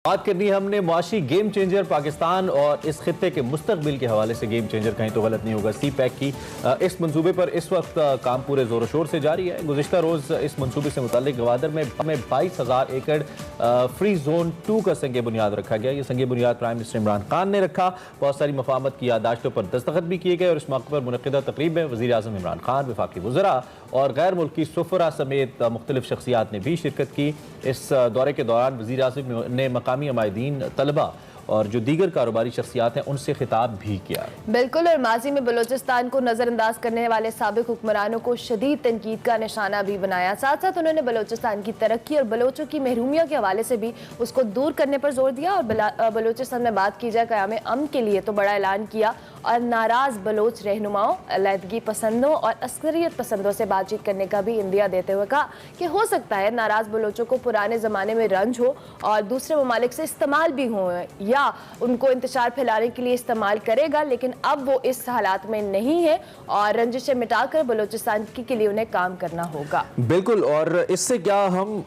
बात करनी है हमने मुआशी गेम चेंजर पाकिस्तान और इस खित्ते के मुस्तकबिल के हवाले से। गेम चेंजर कहीं तो गलत नहीं होगा। सी पैक की इस मंसूबे पर इस वक्त काम पूरे जोर शोर से जारी है। गुज़िश्ता रोज़ इस मंसूबे से मुतालिक गवादर में 22,000 एकड़ फ्री जोन 2 का संग बुनियाद रखा गया। ये संग बुनियाद प्राइम मिनिस्टर इमरान खान ने रखा। बहुत सारी मफाहमत की यादाश्तों पर दस्तखत भी किए गए और इस मौके पर मुनक़िदा तकरीब में वज़ीर आज़म इमरान खान, वफाकी वज़रा और गैर मुल्की सुफ़रा समेत मुख्तलिफ शख्सियात ने भी शिरकत की। इस दौरे के दौरान वज़ीर आज़म ने मकामी अमायदीन, तलबा और जो दीगर कारोबारी शख्सियात हैं उनसे खिताब भी किया। बिल्कुल, और माजी में बलोचिस्तान को नज़रअंदाज करने वाले साबिक हुक्मरानों को शदीद तनकीद का निशाना भी बनाया। साथ साथ उन्होंने बलोचिस्तान की तरक्की और बलोचों की महरूमिया के हवाले से भी उसको दूर करने पर जोर दिया। और बलोचिस्तान में बात की जाए क़याम अमन के लिए तो बड़ा ऐलान किया और नाराज़ बलोच रहनुमाओं, अलहदगी पसंदों और अस्करियत पसंदों से बातचीत करने का भी इंदिया देते हुए कहा कि हो सकता है नाराज़ बलोचों को पुराने ज़माने में रंज हो और दूसरे ममालिक से इस्तेमाल भी हो या उनको इंतशार फैलाने के लिए इस्तेमाल करेगा, लेकिन अब वो इस हालात में नहीं है और रंजिशें मिटाकर बलोचिस्तान के लिए उन्हें काम करना होगा। बिल्कुल, और इससे क्या हम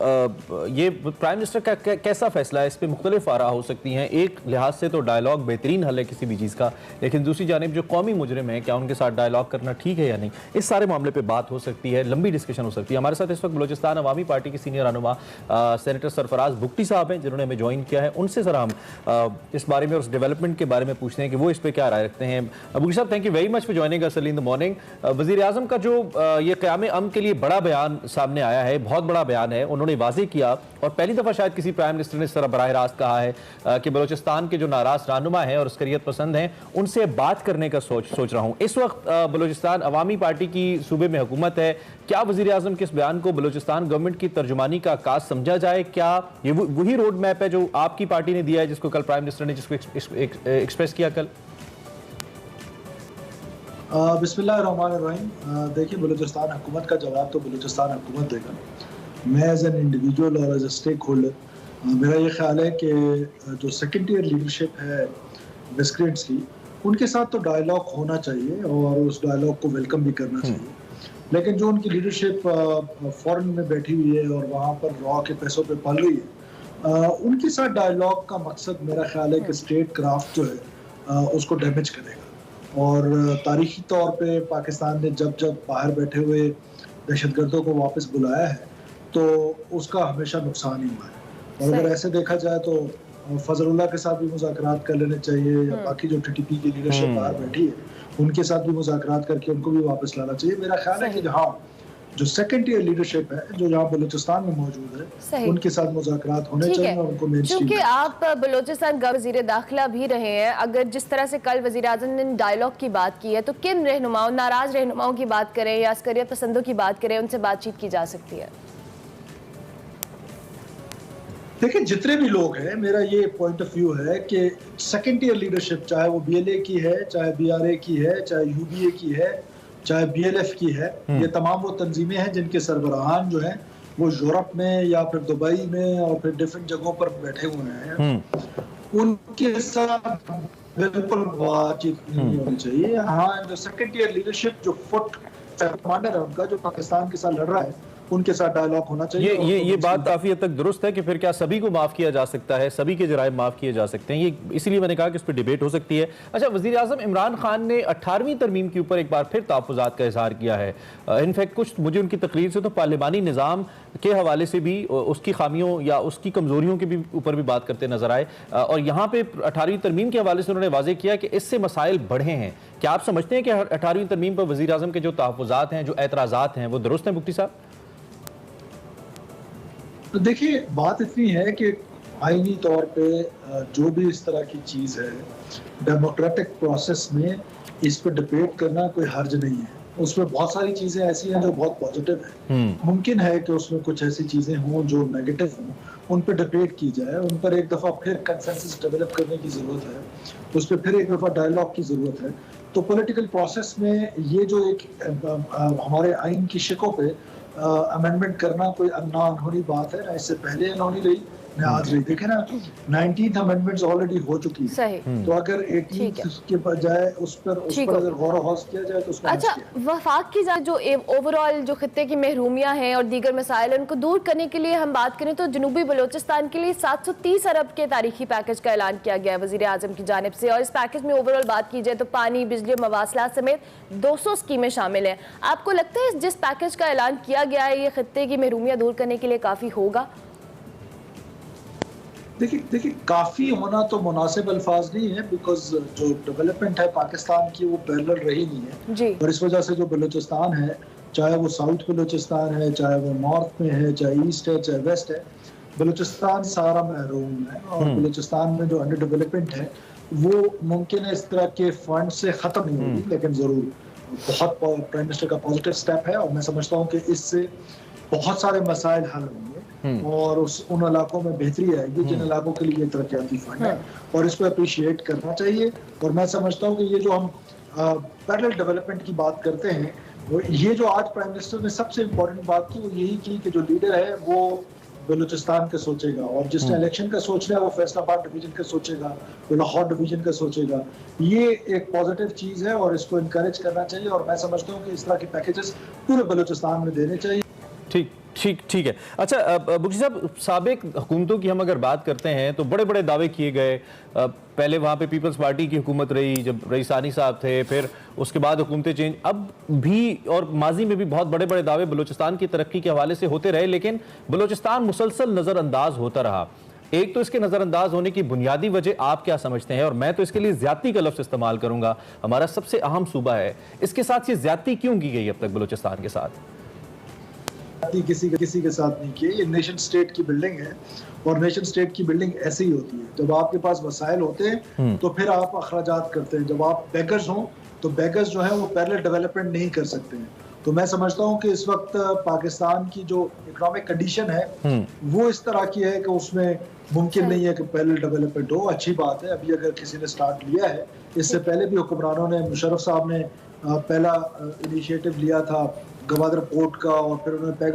ये प्राइम मिनिस्टर का कैसा फैसला है, इस पर मुख्तलिफ आरा हो सकती हैं। एक लिहाज से तो डायलॉग बेहतरीन हल है किसी भी चीज़ का, लेकिन दूसरी जानिब जो कौमी मुजरिम है क्या उनके साथ डायलॉग करना ठीक है या नहीं, इस सारे मामले पर बात हो सकती है, लंबी डिस्कशन हो सकती है। हमारे साथ इस वक्त बलोचिस्तान अवामी पार्टी के सीनियर रहनुमा सेनेटर सरफराज बुगटी साहब हैं जिन्होंने हमें ज्वाइन किया है। उनसे सर हम इस बारे में और उस डेवलपमेंट के बारे में पूछते हैं कि वो इस पे क्या राय रखते हैं। बुगटी साहब, thank you very much for joining us early in the morning. वज़ीर आज़म का जो ये क़याम अमन के लिए बड़ा बयान सामने आया है, बहुत बड़ा बयान है, उन्होंने वाज़ेह किया और पहली दफ़ा शायद किसी प्राइम मिनिस्टर ने इस तरह बराह रास्त कहा है कि बलोचिस्तान के जो नाराज़ रहनुमा हैं और अस्करियत पसंद हैं उनसे बात करने का सोच रहा हूँ। इस वक्त बलोचिस्तान अवामी पार्टी की सूबे में हुकूमत है, क्या वज़ीर आज़म के इस बयान को बलोचिस्तान गवर्नमेंट की तर्जुमानी का आकाश समझा जाए? क्या ये वही रोड मैप है जो आपकी पार्टी ने दिया है, जिसको कल प्राइम मिनिस्टर ने जिसको एक्सप्रेस किया कल? बिस्मिल्लाहिर्रहमानिर्रहीम। देखिए, बलूचिस्तान हुकूमत का जवाब तो बलूचिस्तान हुकूमत देगा। मैं एज एन इंडिविजुअल और एज ए स्टेक होल्डर, मेरा ये ख्याल है कि जो सेकेंड ईयर लीडरशिप है बिस्क्रिट्स की, उनके साथ तो डायलॉग होना चाहिए और उस डायलॉग को वेलकम भी करना चाहिए। लेकिन जो उनकी लीडरशिप फॉरेन में बैठी हुई है और वहाँ पर रॉ के पैसों पे पल रही है, उनके साथ डायलॉग का मकसद मेरा ख्याल है कि स्टेट क्राफ्ट जो है उसको डैमेज करेगा। और तारीखी तौर पे पाकिस्तान ने जब जब बाहर बैठे हुए दहशतगर्दों को वापस बुलाया है तो उसका हमेशा नुकसान ही हुआ है। और अगर ऐसे देखा जाए तो फजलुल्लाह के साथ भी मुज़ाकरात कर लेने चाहिए या बाकी जो टीटीपी की लीडरशिप बाहर बैठी है उनके साथ भी मुज़ाकरात करके उनको भी वापस लाना चाहिए। मेरा ख्याल है कि हाँ, जो सेकंड ईयर लीडरशिप है जो यहाँ बलूचिस्तान में मौजूद है उनके साथ मुज़ाकरात होने चाहिए और उनको मेन स्ट्रीम। क्योंकि आप बलूचिस्तान का वज़ीर दाखिला भी रहे हैं, अगर जिस तरह से कल वज़ीर आज़म ने डायलॉग की बात की है तो किन रहनुमाओं, नाराज़ रहनुमाओं की बात करें या अस्करियत पसंदों की बात करें, उनसे बातचीत की जा सकती है? देखिए, जितने भी लोग हैं, मेरा ये पॉइंट ऑफ व्यू है कि सेकेंड ईयर लीडरशिप, चाहे वो BLA की है, चाहे BRA की है, चाहे UBA की है, चाहे BLF की है, ये तमाम वो तंजीमें हैं जिनके सरबराहान जो हैं वो यूरोप में या फिर दुबई में और फिर डिफरेंट जगहों पर बैठे हुए हैं। उनके साथ बिल्कुल बातचीत नहीं होनी चाहिए। हाँ, जो सेकेंड ईयर लीडरशिप, जो फुट कमांडर है उनका, जो पाकिस्तान के साथ लड़ रहा है, उनके साथ डायलॉग होना चाहिए। ये बात काफी हद तक दुरुस्त है कि फिर क्या सभी को माफ किया जा सकता है, सभी के जराइम माफ किए जा सकते हैं, ये इसीलिए मैंने कहा कि इस पर डिबेट हो सकती है। अच्छा, वज़ीर आज़म इमरान खान ने 18वीं तरमीम के ऊपर एक बार फिर तहफ़्फ़ुज़ात का इज़हार किया है। इनफैक्ट कुछ मुझे उनकी तकरीर से तो पार्लिमानी निज़ाम के हवाले से भी उसकी खामियों या उसकी कमज़ोरियों के भी ऊपर भी बात करते नजर आए और यहाँ पे 18वीं तरमीम के हवाले से उन्होंने वाज़ेह किया कि इससे मसाइल बढ़े हैं। क्या आप समझते हैं कि 18वीं तरमीम पर वज़ीर आज़म के जो तहफ़्फ़ुज़ात हैं, जो एतराज़ात हैं, वो दुरुस्त हैं बुगटी साहब? तो देखिए, बात इतनी है कि आईनी तौर पे जो भी इस तरह की चीज़ है, डेमोक्रेटिक प्रोसेस में इस पे डिबेट करना कोई हर्ज नहीं है। उसमें बहुत सारी चीज़ें ऐसी हैं जो बहुत पॉजिटिव हैं। मुमकिन है कि उसमें कुछ ऐसी चीज़ें हों जो नेगेटिव हों, उन पे डिबेट की जाए, उन पर एक दफ़ा फिर कंसेंसस डेवलप करने की ज़रूरत है, उस पर फिर एक दफ़ा डायलॉग की ज़रूरत है। तो पॉलिटिकल प्रोसेस में ये जो एक हमारे आइन की शिकों पे अमेंडमेंट करना कोई अनहोनी बात है, ना इससे पहले अनहोनी रही, मैं आज नहीं देखे ना 19th अमेंडमेंट्स ऑलरेडी हो चुकी है, सही। तो अगर 18th के बजाय उस पर अगर गौर गौस किया जाए तो उसमें अच्छा, वफाक की जो ओवरऑल जो खित्ते की महरूमियाँ हैं और दीगर मसाइल उनको दूर करने के लिए हम बात करें तो जनूबी बलोचिस्तान के लिए 730 अरब के तारीखी पैकेज का ऐलान किया गया है वज़ीर आज़म की जानिब से, और इस पैकेज में ओवरऑल बात की जाए तो पानी, बिजली और मवासलात समेत 200 स्कीमें शामिल हैं। आपको लगता है जिस पैकेज का ऐलान किया गया है ये खित्ते की महरूमियाँ दूर करने के लिए काफ़ी होगा? देखिए काफ़ी होना तो मुनासिब अल्फाज नहीं है, बिकॉज जो डेवलपमेंट है पाकिस्तान की वो पैरेलल रही नहीं है जी। और इस वजह से जो बलूचिस्तान है, चाहे वो साउथ बलूचिस्तान है, चाहे वो नॉर्थ में है, चाहे ईस्ट है, चाहे वेस्ट है, बलूचिस्तान सारा महरूम है। और बलूचिस्तान में जो अंडर डेवलपमेंट है वो मुमकिन है इस तरह के फंड से ख़त्म नहीं होगी, लेकिन ज़रूर बहुत प्राइम मिनिस्टर का पॉजिटिव स्टेप है और मैं समझता हूँ कि इससे बहुत सारे मसाइल हल होंगे और उन इलाकों में बेहतरी आएगी जिन इलाकों के लिए तरक्याती फंड है, और इसको अप्रिशिएट करना चाहिए। और मैं समझता हूँ कि ये जो हम पैरेलल डेवलपमेंट की बात करते हैं, वो ये जो आज प्राइम मिनिस्टर ने सबसे इम्पोर्टेंट बात की वो यही की कि जो लीडर है वो बलूचिस्तान का सोचेगा, और जिसने इलेक्शन का सोचना है वो फैसलाबाद डिवीजन का सोचेगा, वो लाहौर डिवीजन का सोचेगा। ये एक पॉजिटिव चीज़ है और इसको इनकरेज करना चाहिए, और मैं समझता हूँ कि इस तरह के पैकेजेस पूरे बलूचिस्तान में देने चाहिए। ठीक है। अच्छा बुखरी साहब, साबिक हुकूमतों की हम अगर बात करते हैं तो बड़े बड़े दावे किए गए। पहले वहाँ पे पीपल्स पार्टी की हुकूमत रही जब रईसानी साहब थे, फिर उसके बाद हुकूमतें चेंज, अब भी और माजी में भी बहुत बड़े बड़े दावे बलूचिस्तान की तरक्की के हवाले से होते रहे, लेकिन बलूचिस्तान मुसलसल नज़रअंदाज होता रहा। एक तो इसके नज़रअंदाज होने की बुनियादी वजह आप क्या समझते हैं, और मैं तो इसके लिए ज़्यादती का लफ्ज़ इस्तेमाल करूँगा, हमारा सबसे अहम सूबा है, इसके साथ ये ज़्यादती क्यों की गई अब तक बलूचिस्तान के साथ? किसी के साथ नहीं किए। ये नेशन स्टेट की बिल्डिंग है और नेशन स्टेट की बिल्डिंग ऐसे ही होती है, जब आपके पास वसाइल होते हैं तो फिर आप अखराजात करते हैं, जब आप बेगर्स हों तो बेगर्स जो है वो पैरेलल डेवलपमेंट नहीं कर सकते हैं। तो मैं समझता हूँ कि इस वक्त पाकिस्तान की जो इकोनॉमिक कंडीशन है वो इस तरह की है कि उसमें मुमकिन नहीं है कि पैरेलल डेवलपमेंट हो। अच्छी बात है, अभी अगर किसी ने स्टार्ट लिया है, इससे पहले भी हुक्मरानों ने, मुशर्रफ साहब ने पहला इनिशिएटिव लिया था गवादर पोर्ट का, और फिर उन्होंने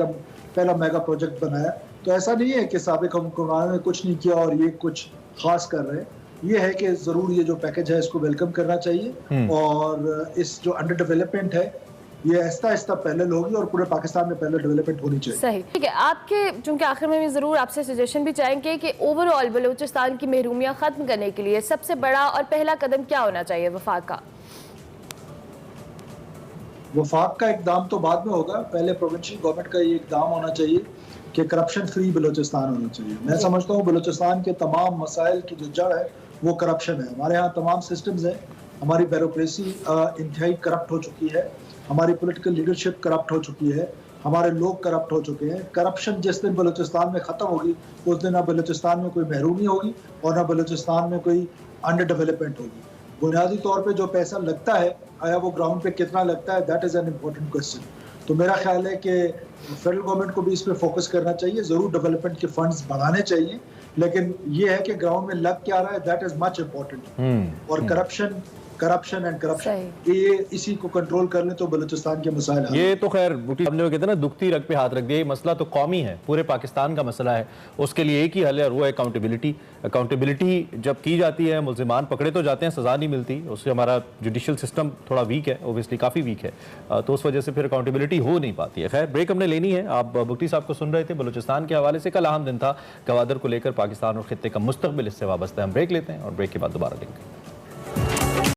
पहला मेगा प्रोजेक्ट बनाया। तो ऐसा नहीं है कि साबिक हुक्मरानों ने कुछ नहीं किया और ये कुछ खास कर रहे हैं। ये है कि जरूर ये जो पैकेज है इसको वेलकम करना चाहिए, और इस जो अंडर डेवलपमेंट है ये आहिस्ता आहिस्ता पैरेलल होगी और पूरे पाकिस्तान में पैरेलल डेवलपमेंट होनी चाहिए। सही, ठीक है। आपके चूंकि आखिर में भी ज़रूर आपसे सजेशन भी चाहेंगे कि ओवरऑल बलूचिस्तान की महरूमियाँ ख़त्म करने के लिए सबसे बड़ा और पहला कदम क्या होना चाहिए वफाक का? वफाक का इकदाम तो बाद में होगा, पहले प्रोविंशियल गवर्नमेंट का ये इकदाम होना चाहिए कि करप्शन फ्री बलूचिस्तान होना चाहिए। मैं समझता हूँ बलूचिस्तान के तमाम मसाइल की जो जड़ है वो करप्शन है। हमारे यहाँ तमाम सिस्टम्स हैं, हमारी ब्यूरोक्रेसी इंतहाई करप्ट हो चुकी है, हमारी पॉलिटिकल लीडरशिप करप्ट हो चुकी है, हमारे लोग करप्ट हो चुके हैं। करप्शन जिस दिन बलूचिस्तान में ख़त्म होगी उस दिन ना बलूचिस्तान में कोई महरूमी होगी और ना बलूचिस्तान में कोई अंडर डेवलपमेंट होगी। बुनियादी तौर पे जो पैसा लगता है, आया वो ग्राउंड पे कितना लगता है, that is an important question. तो मेरा ख्याल है कि फेडरल गवर्नमेंट को भी इस पर फोकस करना चाहिए, ज़रूर डेवलपमेंट के फंड्स बढ़ाने चाहिए, लेकिन ये है कि ग्राउंड में लग क्या रहा है, दैट इज़ मच इम्पोर्टेंट। और करप्शन ये इसी को कंट्रोल कर ले तो बलूचिस्तान के मसाइल ये तो खैर हमने कहते हैं ना दुखती रग पे हाथ रख दिया। ये मसला तो कौमी है, पूरे पाकिस्तान का मसला है, उसके लिए एक ही हल है और वो है अकाउंटेबिलिटी जब की जाती है, मुल्जिमान पकड़े तो जाते हैं, सज़ा नहीं मिलती, उससे हमारा जुडिशल सिस्टम थोड़ा वीक है, ओबियसली काफ़ी वीक है, तो उस वजह से फिर अकाउंटेबिलिटी हो नहीं पाती है। खैर ब्रेक हमने लेनी है। आप बुखरी साहब को सुन रहे थे बलूचिस्तान के हवाले से। कल अहम दिन था गवादर को लेकर, पाकिस्तान और खित्ते का मुस्तकबिल इससे वाबस्ता है। हम ब्रेक लेते हैं और ब्रेक के बाद दोबारा देंगे।